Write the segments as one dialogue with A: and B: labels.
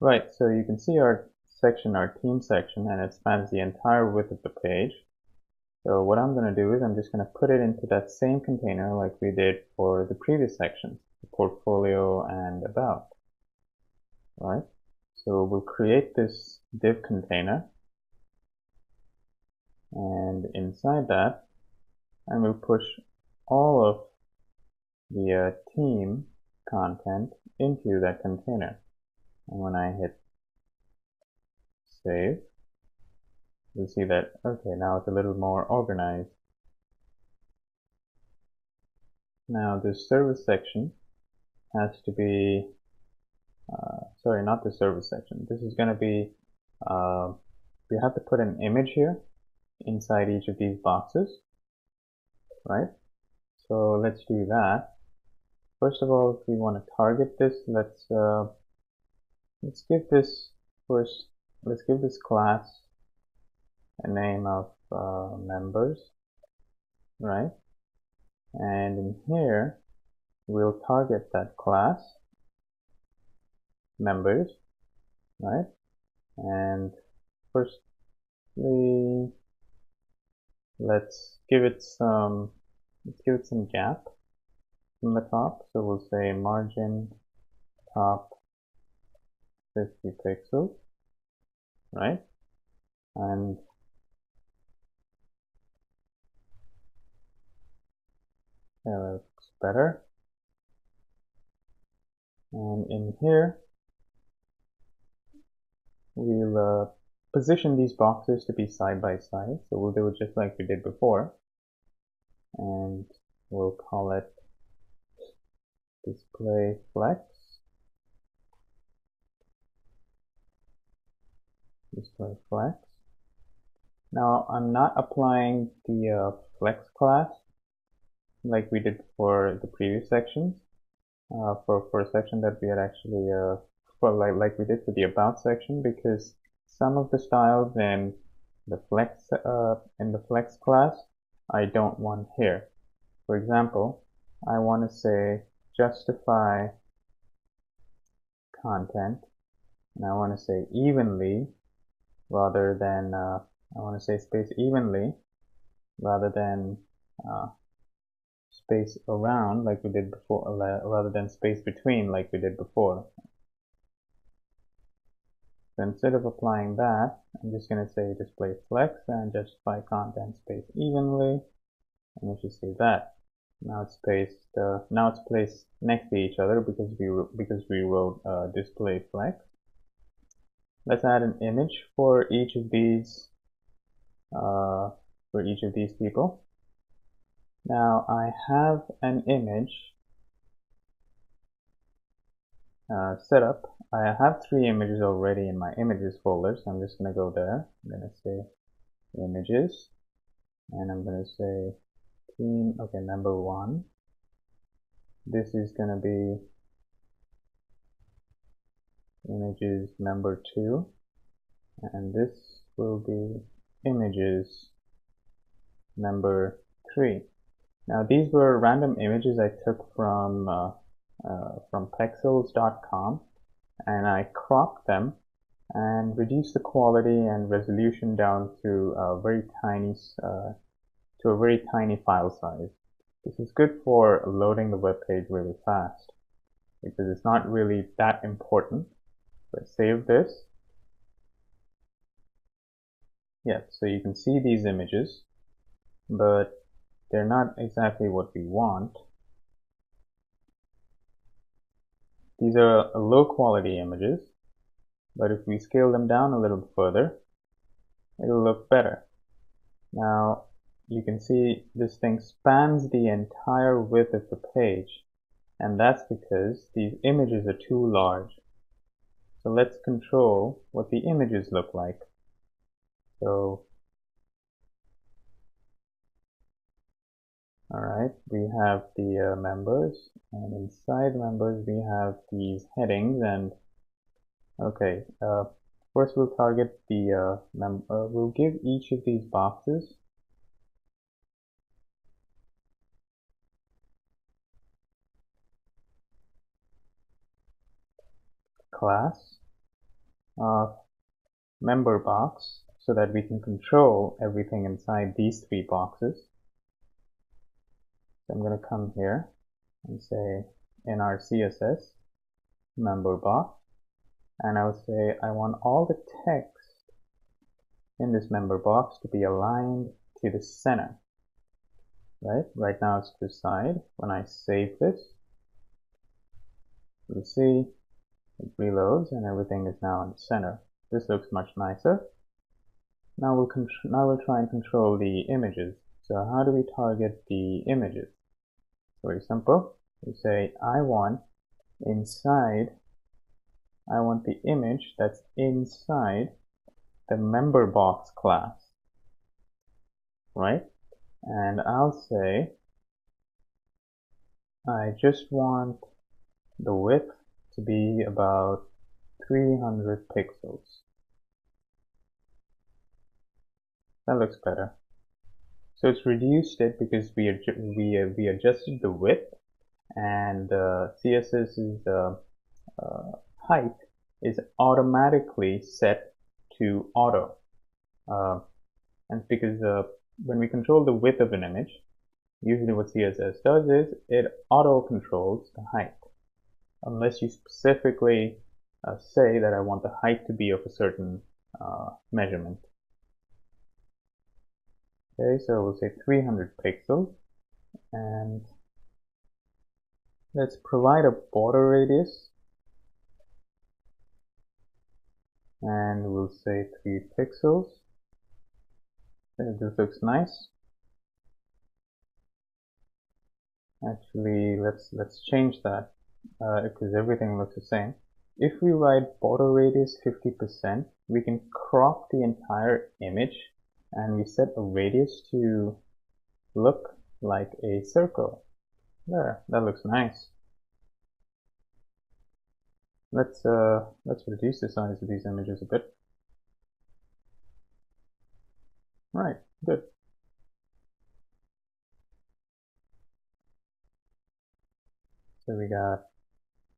A: Right, so you can see our section, our team section, and it spans the entire width of the page. So what I'm going to do is I'm just going to put it into that same container like we did for the previous sections, the portfolio and about. Right? So we'll create this div container, and inside that, and we'll push all of the team content into that container. And when I hit save, you'll see that, okay, now it's a little more organized. Now this service section has to be, sorry, not the service section. This is going to be, we have to put an image here inside each of these boxes, right? So let's do that. First of all, if we want to target this, let's give this first, let's give this class a name of members, right? And in here, we'll target that class, members, right? And firstly, let's give it some gap from the top. So we'll say margin top 50 pixels, right? And that looks better. And in here, we'll position these boxes to be side by side. So we'll do it just like we did before. And we'll call it display flex. Display flex. Now I'm not applying the flex class like we did for the previous sections. For a section that we had actually like we did for the about section, because some of the styles in the flex class I don't want here. For example, I want to say justify content, and I want to say evenly rather than I want to say space evenly rather than space around like we did before, rather than space between like we did before. So instead of applying that, I'm just going to say display flex and justify content space evenly, and you should see that. Now it's placed next to each other because we wrote display flex. Let's add an image for each of these people. Now I have an image set up. I have 3 images already in my images folder, so I'm just going to go there. I'm going to say images, and I'm going to say team, okay, member 1. This is going to be images member 2, and this will be images member 3. Now these were random images I took from pexels.com, and I cropped them and reduced the quality and resolution down to a very tiny file size. This is good for loading the web page really fast because it's not really that important. Let's save this. Yeah, so you can see these images, but they're not exactly what we want. These are low quality images, but if we scale them down a little further, it'll look better. Now you can see this thing spans the entire width of the page, and that's because these images are too large. So let's control what the images look like. So alright, we have the members, and inside members we have these headings, and okay, first we'll target the we'll give each of these boxes class, of member box so that we can control everything inside these three boxes. So I'm going to come here and say in our CSS member box, and I'll say I want all the text in this member box to be aligned to the center. Right now it's to the side. When I save this, you see it reloads and everything is now in the center. This looks much nicer. Now we'll try and control the images. So how do we target the images? Very simple. We say I want the image that's inside the member box class, right? And I'll say I just want the width to be about 300 pixels. That looks better. So it's reduced it because we adjusted the width, and CSS's height is automatically set to auto. And because when we control the width of an image, usually what CSS does is it auto controls the height, unless you specifically say that I want the height to be of a certain measurement. Okay, so we'll say 300 pixels, and let's provide a border radius, and we'll say 3 pixels. This looks nice. Actually, let's change that because everything looks the same. If we write border radius 50%, we can crop the entire image, and we set a radius to look like a circle. There, that looks nice. Let's reduce the size of these images a bit. Right, good. So we got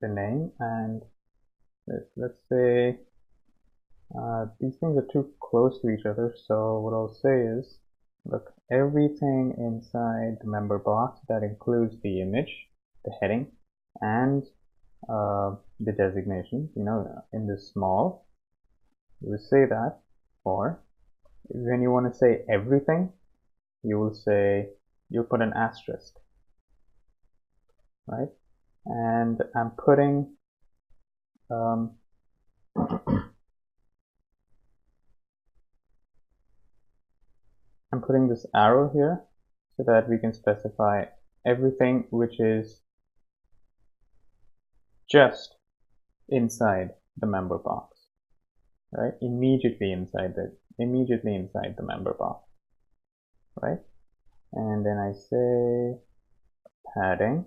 A: the name, and let's say these things are too close to each other, so what I'll say is, look, everything inside the member box that includes the image, the heading, and the designation, in the small, you say that. Or when you want to say everything, you'll put an asterisk, right? And I'm putting this arrow here so that we can specify everything which is just inside the member box, right? Immediately inside the member box, right? And then I say padding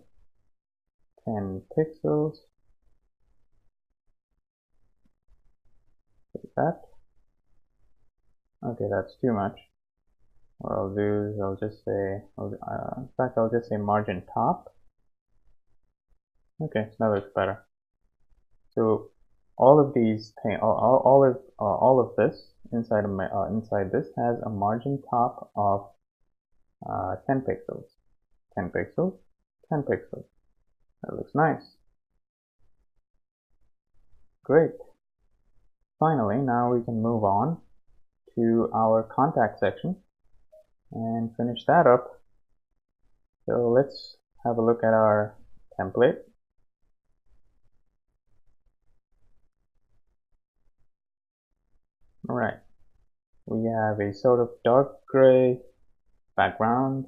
A: 10 pixels, like that. Okay, that's too much. What I'll do is I'll just say, in fact, I'll just say margin top. Okay, so that looks better. So all of these things, all of this inside this has a margin top of 10 pixels, 10 pixels, 10 pixels. That looks nice. Great. Finally, now we can move on to our contact section and finish that up. So let's have a look at our template. All right, we have a sort of dark gray background,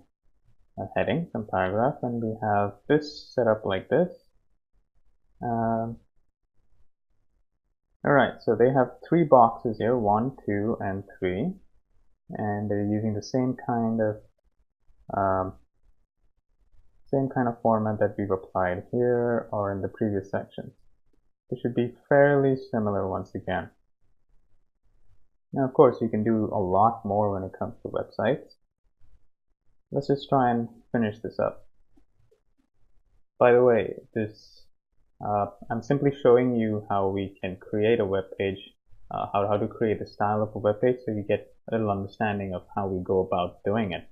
A: a heading, some paragraph, and we have this set up like this. All right, so they have 3 boxes here, 1, 2, and 3, and they're using the same kind of format that we've applied here or in the previous sections. It should be fairly similar once again. Now, of course, you can do a lot more when it comes to websites. Let's just try and finish this up. By the way, I'm simply showing you how we can create a web page how to create the style of a web page, so you get a little understanding of how we go about doing it.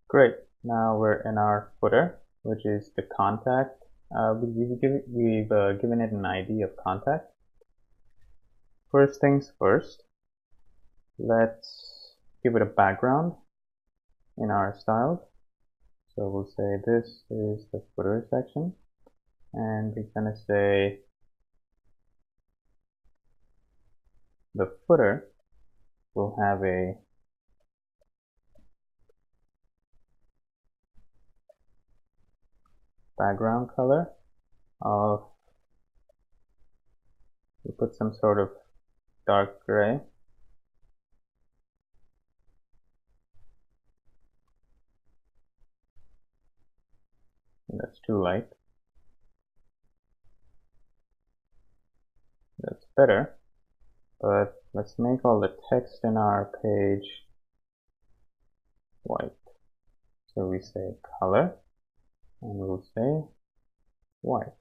A: Great. Now we're in our footer, which is the contact. We've given it an ID of contact. First things first, let's give it a background in our styles. So we'll say this is the footer section, and we're going to say the footer will have a background color of, we put some sort of dark gray. That's too light. That's better. But let's make all the text in our page white. So we say color, and we'll say white.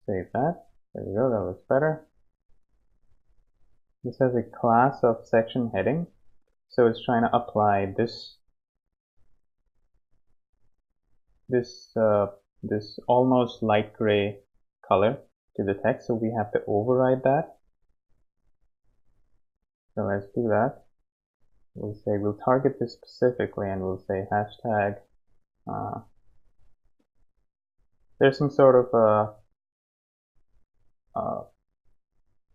A: Save that. There we go, that looks better. This has a class of section heading, so it's trying to apply this almost light gray color to the text, so we have to override that. So let's do that. We'll say we'll target this specifically, and we'll say hashtag. There's some sort of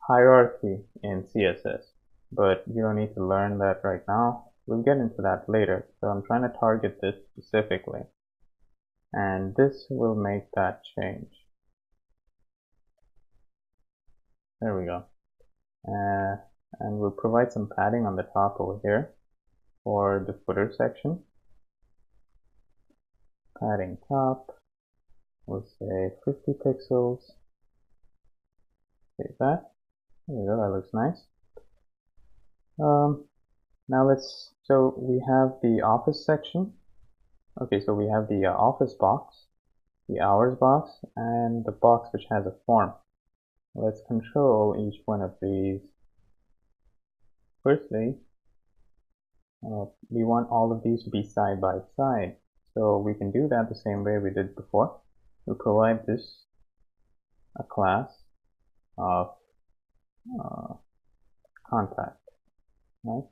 A: hierarchy in CSS, but you don't need to learn that right now. We'll get into that later. So I'm trying to target this specifically, and this will make that change. There we go. And we'll provide some padding on the top over here for the footer section. Padding top, we'll say 50 pixels. Save that. There we go, that looks nice. Now so we have the office section. Okay, so we have the office box, the hours box, and the box which has a form. Let's control each one of these. Firstly, we want all of these to be side by side. So we can do that the same way we did before. We'll provide this a class of contact. Right?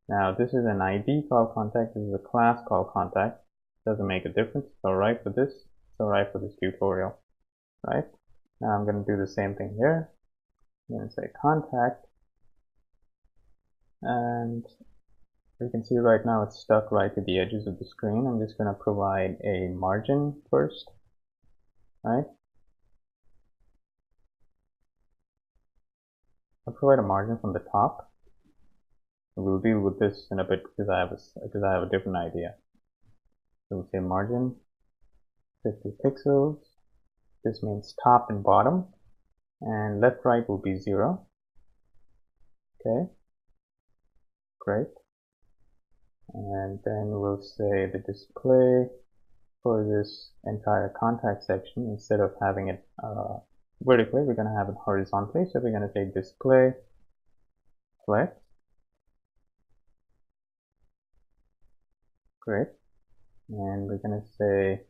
A: Now this is an ID called contact. This is a class called contact. Doesn't make a difference. It's alright for this. It's alright for this tutorial. Right? Now I'm going to do the same thing here. I'm going to say contact, and you can see right now it's stuck right to the edges of the screen. I'm just going to provide a margin first. Right? I'll provide a margin from the top. We'll deal with this in a bit because I have a different idea. So we'll say margin 50 pixels. This means top and bottom, and left right will be 0. Okay, great. And then we'll say the display for this entire contact section, instead of having it vertically, we're going to have it horizontally. So we're going to say display flex. Great. And we're going to say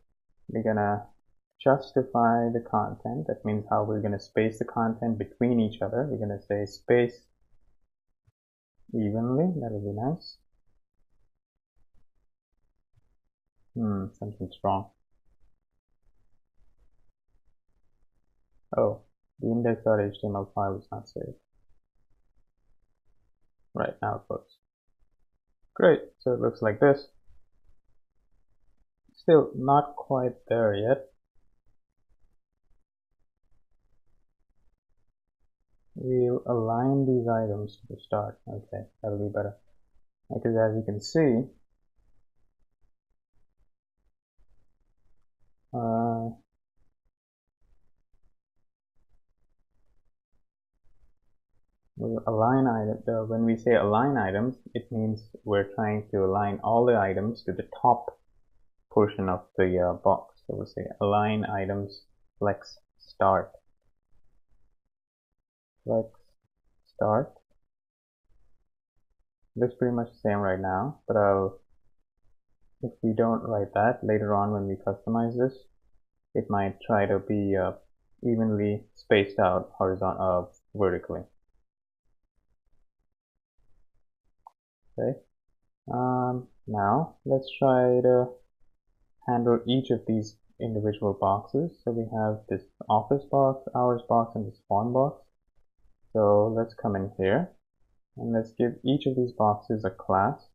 A: we're going to justify the content. That means how we're going to space the content between each other. We're going to say space evenly. That would be nice. Something's wrong. Oh, the index.html file is not saved. Right, now it works. Great, so it looks like this. Still not quite there yet. We'll align these items to start. Okay, that'll be better. Because as you can see, we'll align when we say align items, it means we're trying to align all the items to the top portion of the box. So we'll say align items flex start. Click start. Looks pretty much the same right now, but if we don't write that later on when we customize this, it might try to be evenly spaced out vertically. Okay. Now let's try to handle each of these individual boxes. So we have this office box, hours box, and this form box. So let's come in here and let's give each of these boxes a class,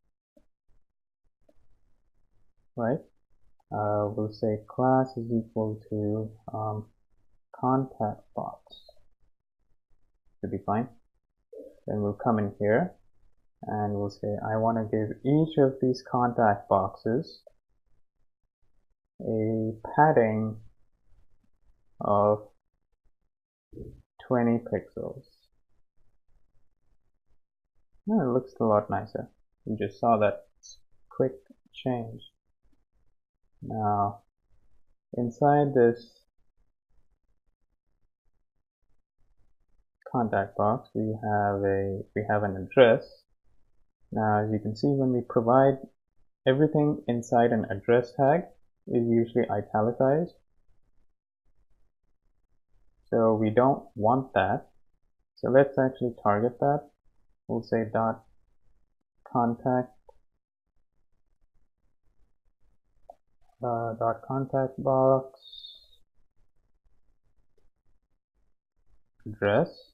A: right? We'll say class is equal to contact box. Should be fine. Then we'll come in here and we'll say I want to give each of these contact boxes a padding of 20 pixels. Now it looks a lot nicer. You just saw that quick change. Now inside this contact box we have an address. Now as you can see, when we provide everything inside an address tag is usually italicized. So we don't want that. So let's actually target that. We'll say dot contact box address,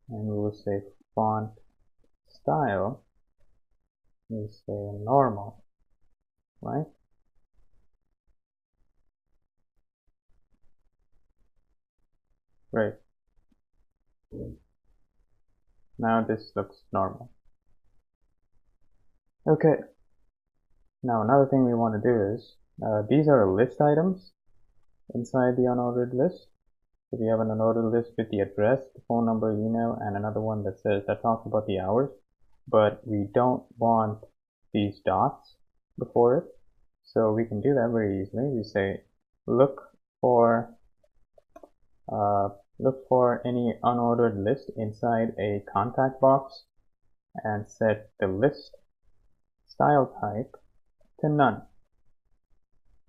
A: and we will say font style is say normal, right? Great. Now this looks normal. Okay. Now another thing we want to do is these are list items inside the unordered list. So we have an unordered list with the address, the phone number, email, and another one that talks about the hours, but we don't want these dots before it. So we can do that very easily. We say look for any unordered list inside a contact box and set the list style type to none.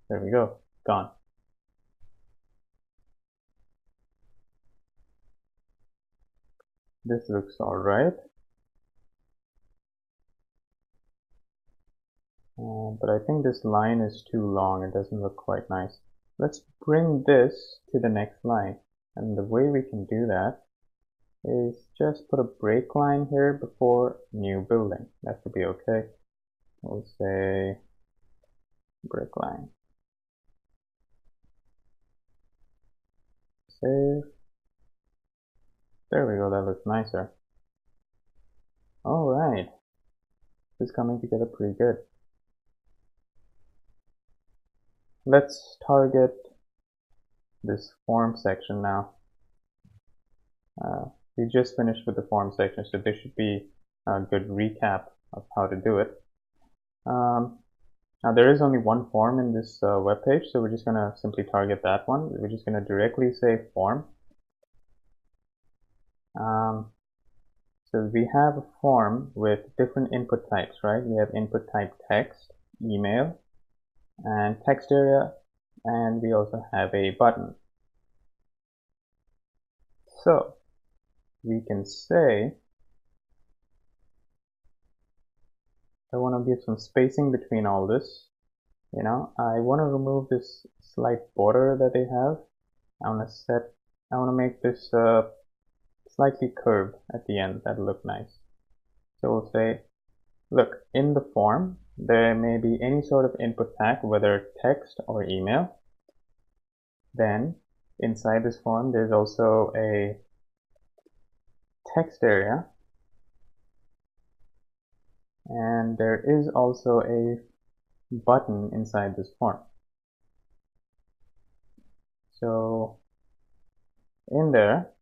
A: There we go, gone. This looks alright. But I think this line is too long. It doesn't look quite nice. Let's bring this to the next line. And the way we can do that is just put a break line here before new building. That should be okay. We'll say break line. Save. There we go, that looks nicer. Alright. This is coming together pretty good. Let's target this form section now. We just finished with the form section, so this should be a good recap of how to do it. Now there is only one form in this web page, so we're just going to simply target that one. We're just going to directly say form. So we have a form with different input types, right? We have input type text, email, and text area, and we also have a button. So we can say I want to give some spacing between all this. You know, I want to remove this slight border that they have. I want to make this slightly curved at the end. That'll look nice. So we'll say, look, in the form there may be any sort of input tag, whether text or email. Then inside this form there's also a text area, and there is also a button inside this form. So in there,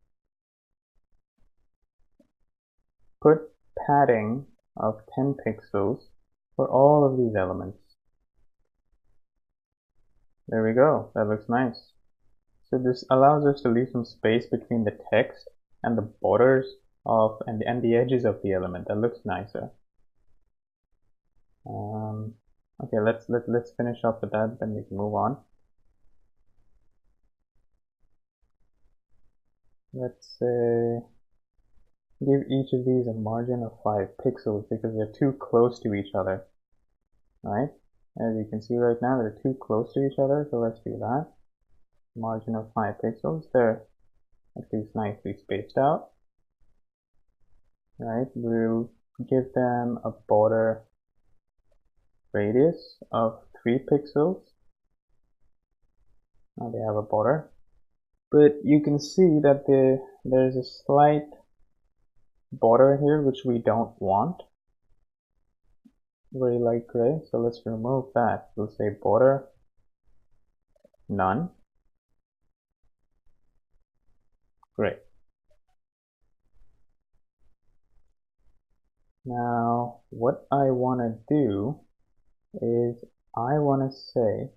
A: put padding of 10 pixels for all of these elements. There we go, that looks nice. So this allows us to leave some space between the text and the borders of and the edges of the element. That looks nicer. Okay, let's finish up with that, then we can move on. Let's say give each of these a margin of 5 pixels because they're too close to each other, right? As you can see right now, they're too close to each other, so let's do that. Margin of 5 pixels. They're at least nicely spaced out, right? We'll give them a border radius of 3 pixels. Now they have a border, but you can see that there's a slight border here which we don't want, very light gray, so let's remove that. We'll say border none. Great. Now what I want to do is I want to say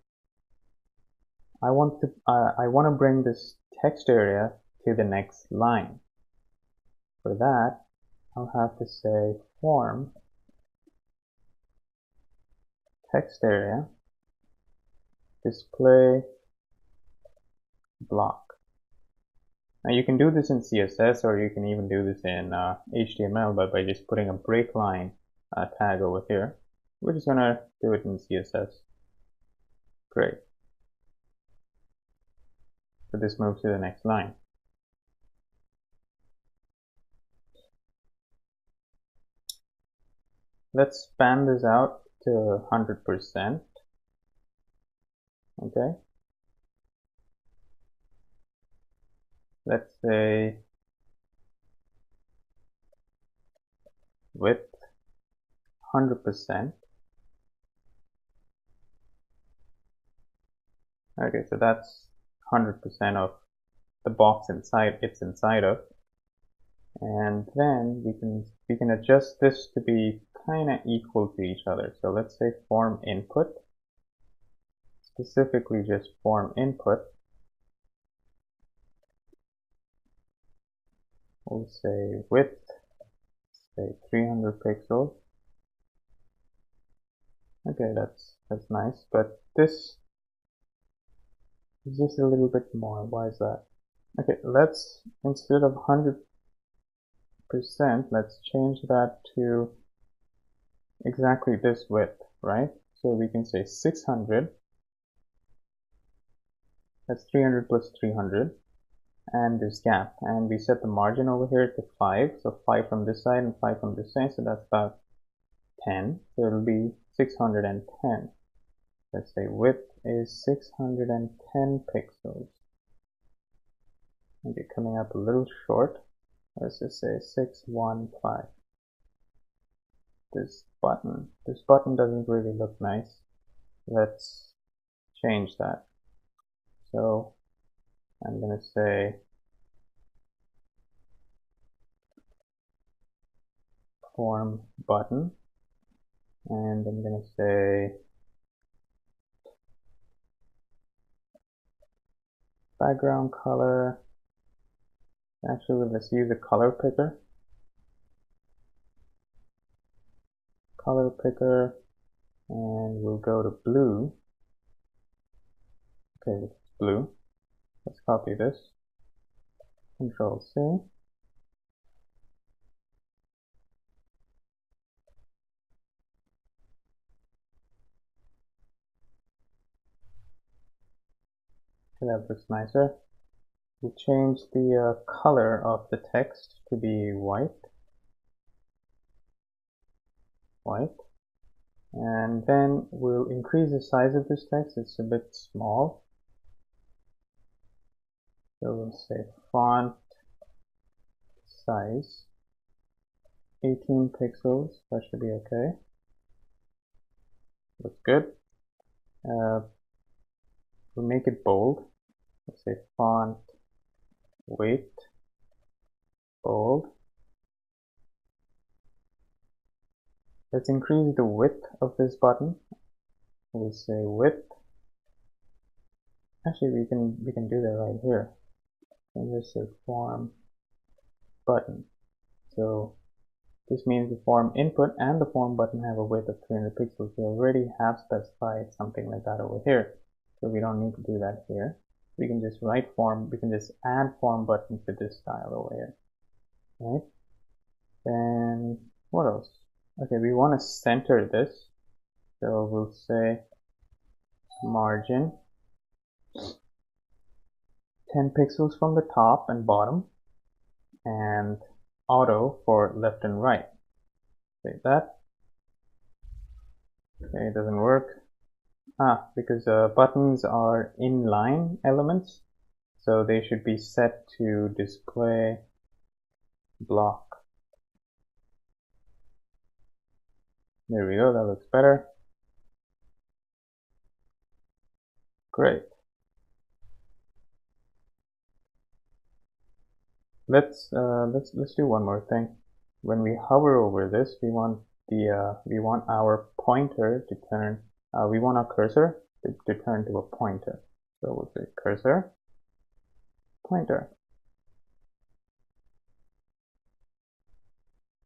A: I want to bring this text area to the next line. For that, I'll have to say form text area display block. Now you can do this in CSS, or you can even do this in HTML, but by just putting a break line tag over here. We're just gonna do it in CSS. Great. So this moves to the next line. Let's span this out to 100%. Okay. Let's say width 100%. Okay, so that's 100% of the box it's inside of. And then we can adjust this to be kind of equal to each other. So let's say form input, specifically just form input. We'll say width, say 300 pixels. Okay, that's nice, but this is just a little bit more. Why is that? Okay, let's, instead of 100%, let's change that to exactly this width, right? So we can say 600. That's 300 plus 300. And this gap, and we set the margin over here to 5, so 5 from this side and 5 from this side, so that's about 10, so it'll be 610. Let's say width is 610 pixels. Maybe coming up a little short. Let's just say 615. This button doesn't really look nice. Let's change that. So I'm gonna say form button, and I'm gonna say background color. Actually, let's use a color picker. And we'll go to blue. Okay, it's blue. Let's copy this. Control C. So that looks nicer. We'll change the color of the text to be white. And then we'll increase the size of this text. It's a bit small. So we'll say font size 18 pixels. That should be okay. Looks good. We'll make it bold. Let's say font weight bold. Let's increase the width of this button. We'll say width Actually, we can do that right here. And just say form button. So this means the form input and the form button have a width of 300 pixels. We already have specified something like that over here, so we don't need to do that here. We can just write form. We can just add form button to this style over here, right? Then what else? Okay, we want to center this, so we'll say margin 10 pixels from the top and bottom, and auto for left and right. Save that. Okay, it doesn't work. Because buttons are inline elements, so they should be set to display block. There we go, that looks better. Great. Let's do one more thing. When we hover over this, we want our pointer to turn. We want our cursor to turn to a pointer. So we'll say cursor, pointer.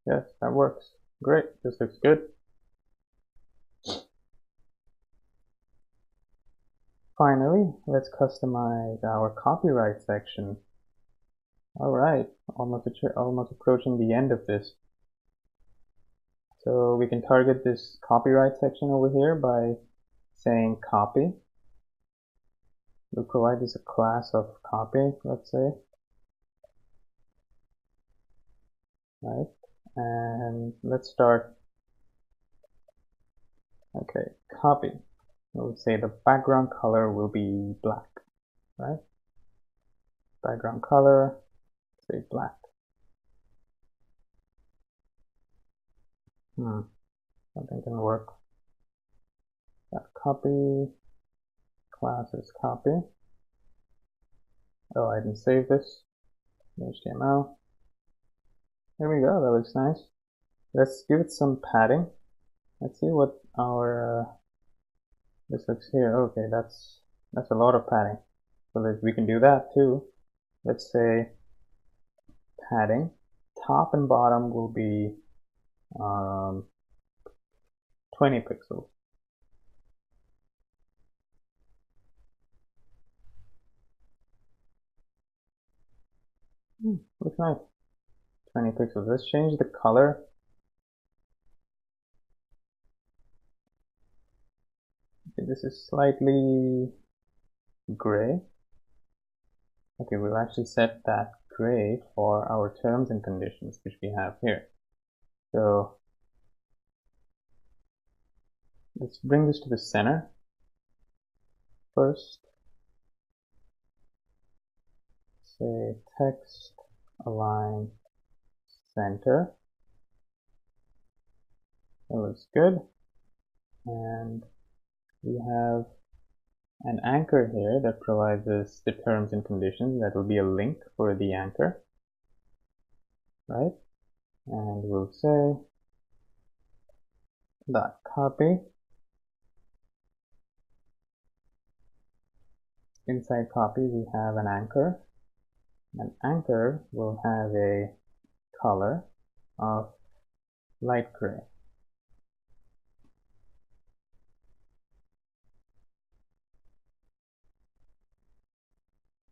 A: Yes, that works. Great. This looks good. Finally, let's customize our copyright section. Alright, almost approaching the end of this. So we can target this copyright section over here by saying copy. We'll provide this a class of copy, let's say. Right, and let's start. Okay, copy. We'll say the background color will be black, right? Background color, say black. Something can work. That copy, class is copy. Oh, I didn't save this. HTML. There we go, that looks nice. Let's give it some padding. Let's see what our this looks here. Okay, that's a lot of padding. So we can do that too. Let's say padding. Top and bottom will be 20 pixels. Looks nice. 20 pixels. Let's change the color. Okay, this is slightly gray. Okay, we'll actually set that gray for our terms and conditions, which we have here. So let's bring this to the center first. Say text align center. That looks good. And we have an anchor here that provides us the terms and conditions. That will be a link for the anchor, right? And we'll say dot copy. Inside copy we have an anchor. An anchor will have a color of light gray.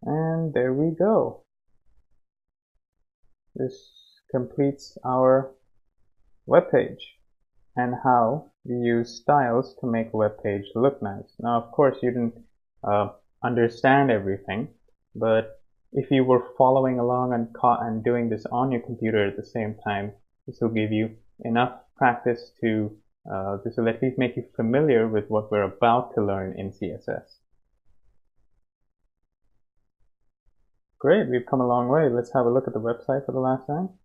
A: And there we go. This completes our web page and how we use styles to make a web page look nice. Now, of course, you didn't understand everything, but if you were following along and doing this on your computer at the same time, this will give you enough practice to this will at least make you familiar with what we're about to learn in CSS. Great, we've come a long way. Let's have a look at the website for the last time.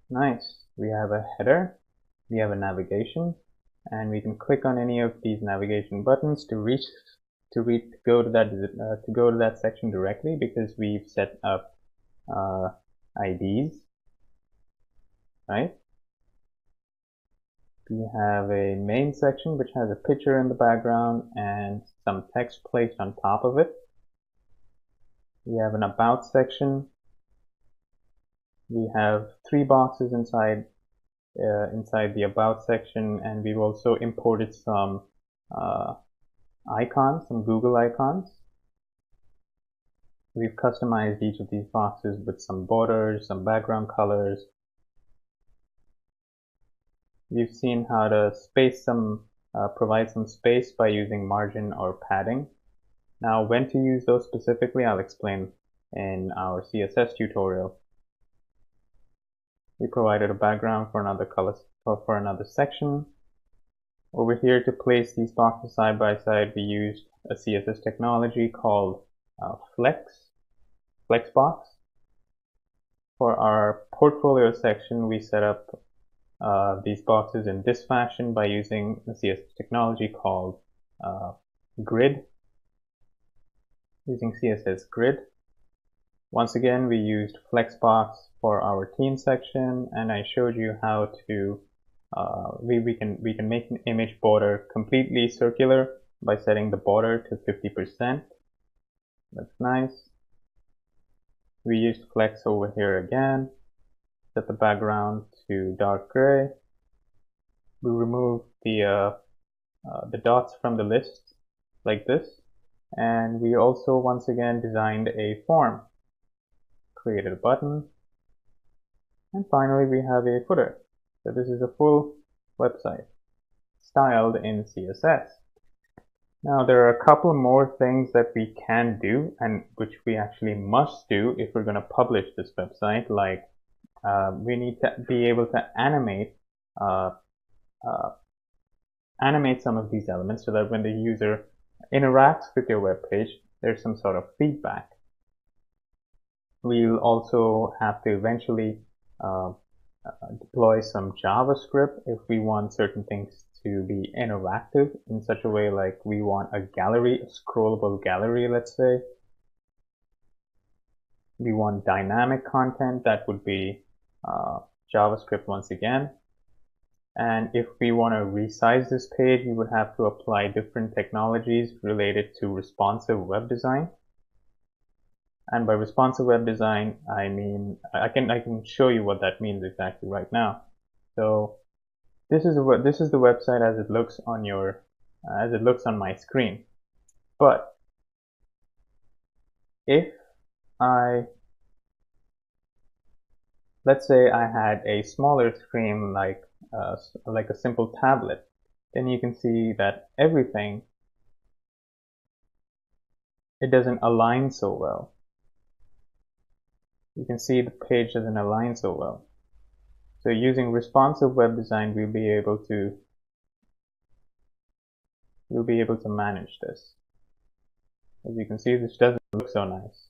A: Nice. We have a header, we have a navigation, and we can click on any of these navigation buttons to go to that section directly, because we've set up IDs, right? We have a main section which has a picture in the background and some text placed on top of it. We have an about section. We have 3 boxes inside the about section, and we've also imported some icons, some Google icons. We've customized each of these boxes with some borders, some background colors. We've seen how to provide some space by using margin or padding. Now, when to use those specifically, I'll explain in our CSS tutorial. We provided a background for another color for another section. Over here, to place these boxes side by side, we used a CSS technology called Flexbox. For our portfolio section, we set up these boxes in this fashion by using a CSS technology called Grid. Using CSS Grid. Once again, we used Flexbox for our team section, and I showed you how to we can make an image border completely circular by setting the border to 50%. That's nice. We used Flex over here again. Set the background to dark gray. We removed the dots from the list like this, and we also once again designed a form. Created a button, and finally we have a footer. So this is a full website styled in CSS. Now there are a couple more things that we can do, and which we actually must do if we're going to publish this website. Like we need to be able to animate some of these elements so that when the user interacts with your web page, there's some sort of feedback. We'll also have to eventually deploy some JavaScript if we want certain things to be interactive in such a way, like we want a gallery, a scrollable gallery, let's say. We want dynamic content, that would be JavaScript once again. And if we want to resize this page, we would have to apply different technologies related to responsive web design. And by responsive web design, I mean, I can show you what that means exactly right now. So this is the website as it looks on my screen. But if let's say I had a smaller screen like a simple tablet, then you can see that everything, it doesn't align so well. You can see the page doesn't align so well. So using responsive web design, we'll be able to manage this. As you can see, this doesn't look so nice.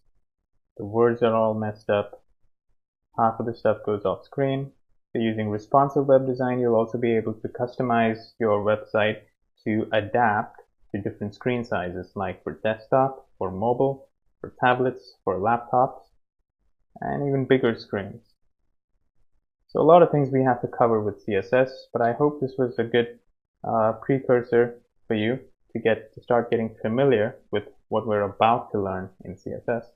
A: The words are all messed up. Half of the stuff goes off screen. So using responsive web design, you'll also be able to customize your website to adapt to different screen sizes, like for desktop, for mobile, for tablets, for laptops, and even bigger screens. So a lot of things we have to cover with CSS, but I hope this was a good precursor for you to start getting familiar with what we're about to learn in CSS.